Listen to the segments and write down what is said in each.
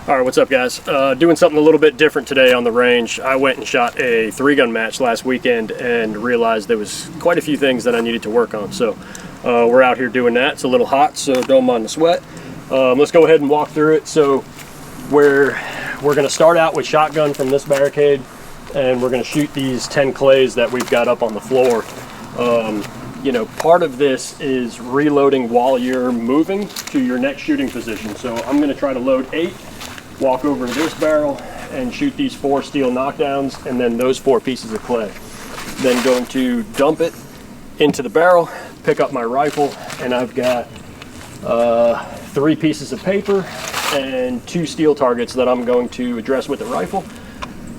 All right, what's up, guys? Doing something a little bit different today on the range. I went and shot a 3-gun match last weekend and realized there was quite a few things that I needed to work on. So we're out here doing that. It's a little hot, so don't mind the sweat. Let's go ahead and walk through it. So we're going to start out with shotgun from this barricade, and we're going to shoot these 10 clays that we've got up on the floor. You know, part of this is reloading while you're moving to your next shooting position. So I'm going to try to load 8. Walk over to this barrel and shoot these 4 steel knockdowns and then those 4 pieces of clay. Then going to dump it into the barrel, pick up my rifle, and I've got 3 pieces of paper and 2 steel targets that I'm going to address with the rifle.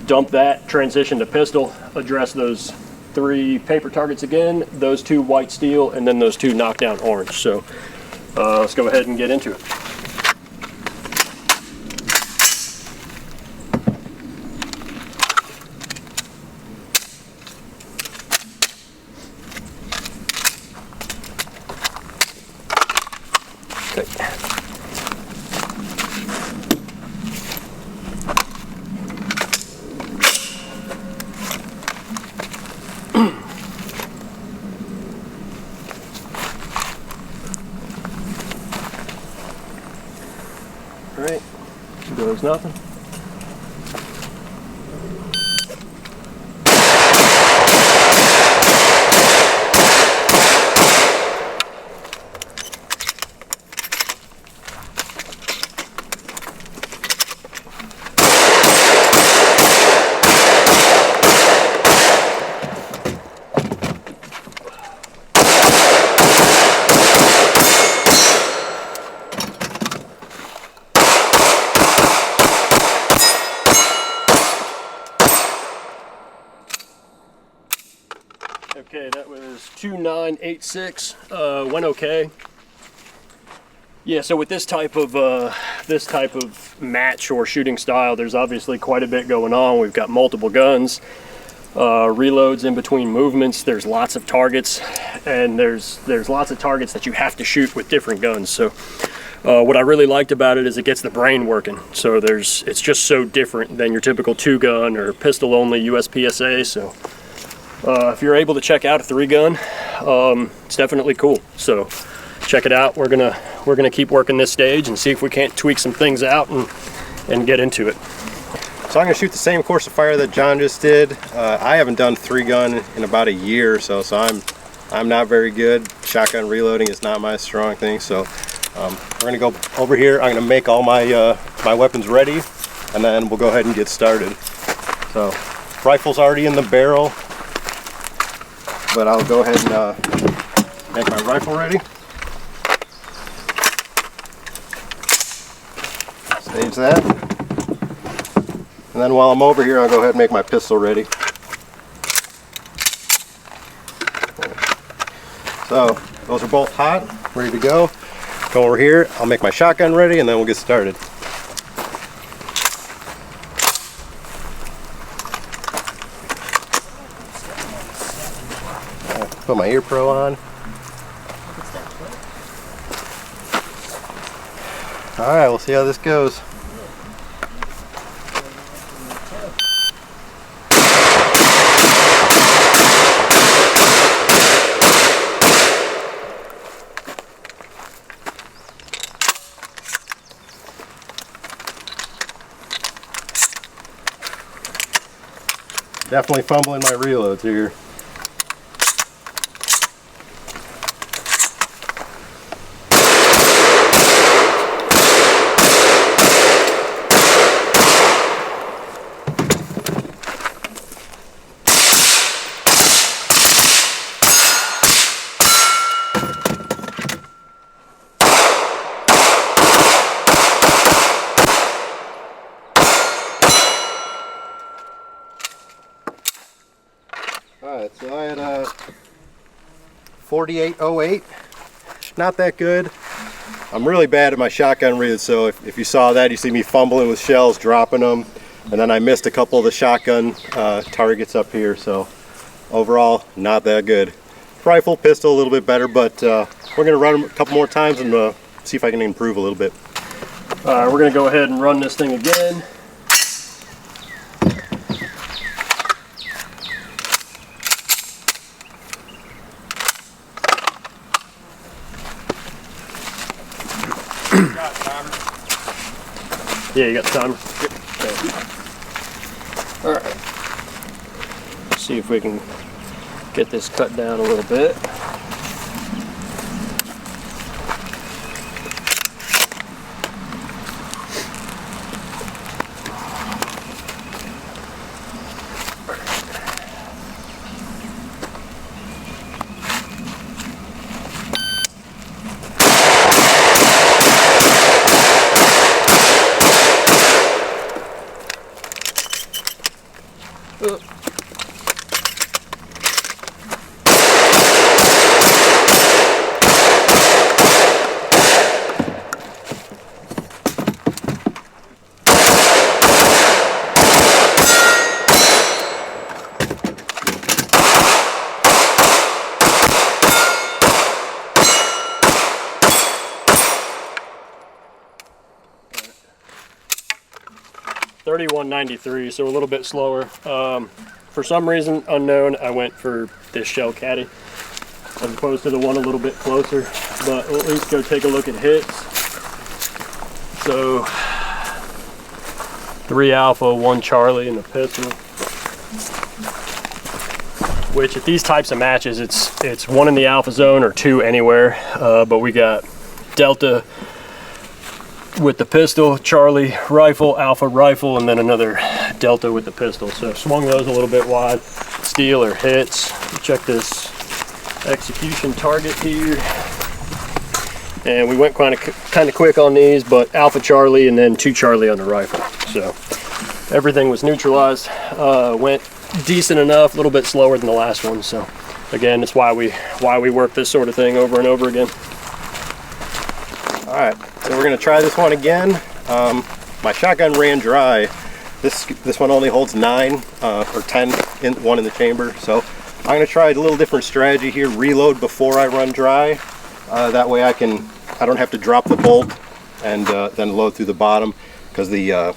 Dump that, transition to pistol, address those 3 paper targets again, those 2 white steel, and then those 2 knockdown orange. So let's go ahead and get into it. Alright, does nothing. Okay, that was 2986. Went okay. Yeah, so with this type of match or shooting style, there's obviously quite a bit going on. We've got multiple guns, reloads in between movements. There's lots of targets, and there's lots of targets that you have to shoot with different guns. So what I really liked about it is it gets the brain working. So it's just so different than your typical 2-gun or pistol only USPSA. So if you're able to check out a 3-gun, it's definitely cool. So check it out. We're gonna keep working this stage and see if we can't tweak some things out and get into it. So I'm gonna shoot the same course of fire that John just did. I haven't done 3-gun in about a year or so, so I'm not very good. Shotgun reloading is not my strong thing. So we're gonna go over here. I'm gonna make all my my weapons ready, and then we'll go ahead and get started. So rifle's already in the barrel, but I'll go ahead and make my rifle ready. Stage that. And then while I'm over here, I'll go ahead and make my pistol ready. So those are both hot, ready to go. Go over here, I'll make my shotgun ready, and then we'll get started. Put my ear pro on. Alright, we'll see how this goes. Definitely fumbling my reloads here. Alright, so I had 4808. Not that good. I'm really bad at my shotgun reads, so if you saw that, you see me fumbling with shells, dropping them, and then I missed a couple of the shotgun targets up here, so overall, not that good. Rifle, pistol, a little bit better, but we're going to run them a couple more times and see if I can improve a little bit. All right, we're gonna go ahead and run this thing again. Yeah, you got the timer. Okay. All right. See if we can get this cut down a little bit. $31.93, so a little bit slower. For some reason unknown, I went for this shell caddy as opposed to the one a little bit closer, but we'll at least go take a look at hits. So 3 alpha, 1 Charlie in the pistol, which at these types of matches it's 1 in the alpha zone or 2 anywhere, but we got delta with the pistol, Charlie rifle, alpha rifle, and then another delta with the pistol. So swung those a little bit wide. Steel or hits. Check this execution target here. And we went kind of quick on these, but alpha Charlie and then 2 Charlie on the rifle. So everything was neutralized. Went decent enough, a little bit slower than the last one. So again, it's why we work this sort of thing over and over again. All right, so we're gonna try this one again. My shotgun ran dry. This one only holds 9 or 10 in the chamber. So I'm gonna try a little different strategy here. Reload before I run dry. That way I don't have to drop the bolt and then load through the bottom, because the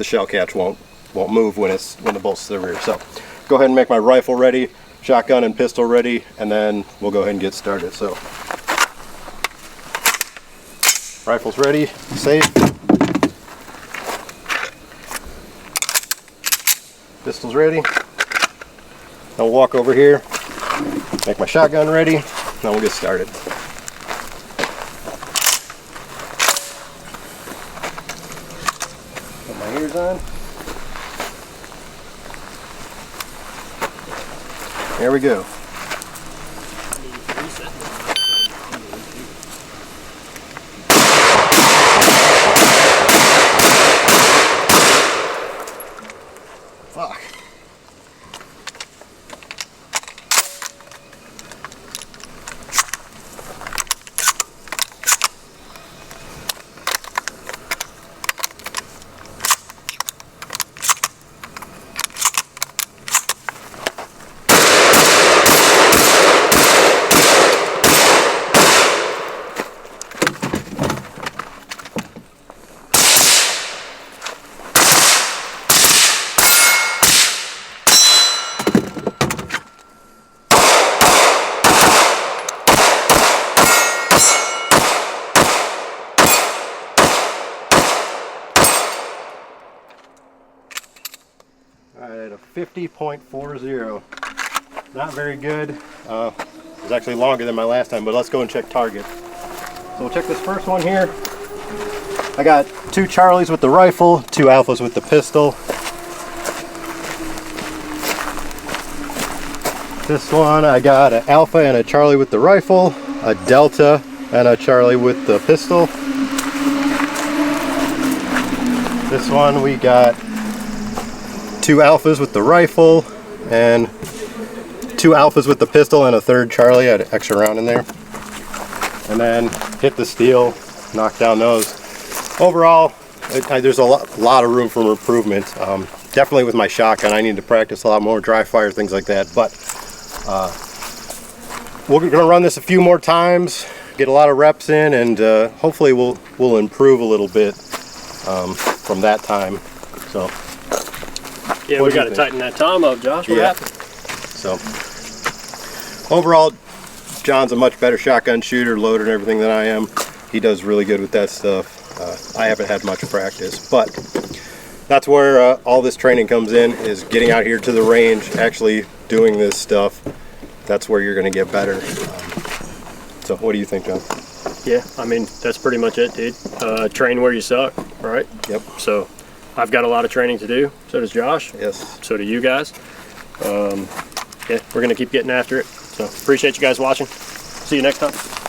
shell catch won't move when the bolt's to the rear. So go ahead and make my rifle ready, shotgun and pistol ready, and then we'll go ahead and get started. So rifle's ready, safe. Pistol's ready. I'll walk over here, make my shotgun ready, then we'll get started. Put my ears on. Here we go. Fuck. Alright, a 50.40. Not very good. It was actually longer than my last time, but let's go and check target. So we'll check this first one here. I got 2 Charlies with the rifle, 2 alphas with the pistol. This one I got an alpha and a Charlie with the rifle, a delta and a Charlie with the pistol. This one we got 2 alphas with the rifle and 2 alphas with the pistol and a 3rd Charlie. I had an extra round in there. And then hit the steel, knock down those. Overall, there's a lot of room for improvement. Definitely with my shotgun, I need to practice a lot more, dry fire, things like that. But we're gonna run this a few more times, get a lot of reps in, and hopefully we'll improve a little bit from that time. So yeah, we got to tighten that tom up, Josh. What happened? So overall, John's a much better shotgun shooter, loader, and everything than I am. He does really good with that stuff. I haven't had much practice, but that's where all this training comes in, is getting out here to the range, actually doing this stuff. That's where you're going to get better. So what do you think, John? Yeah, I mean, that's pretty much it, dude. Train where you suck, right? Yep. So I've got a lot of training to do. So does Josh. Yes. So do you guys. Yeah, we're going to keep getting after it. So appreciate you guys watching. See you next time.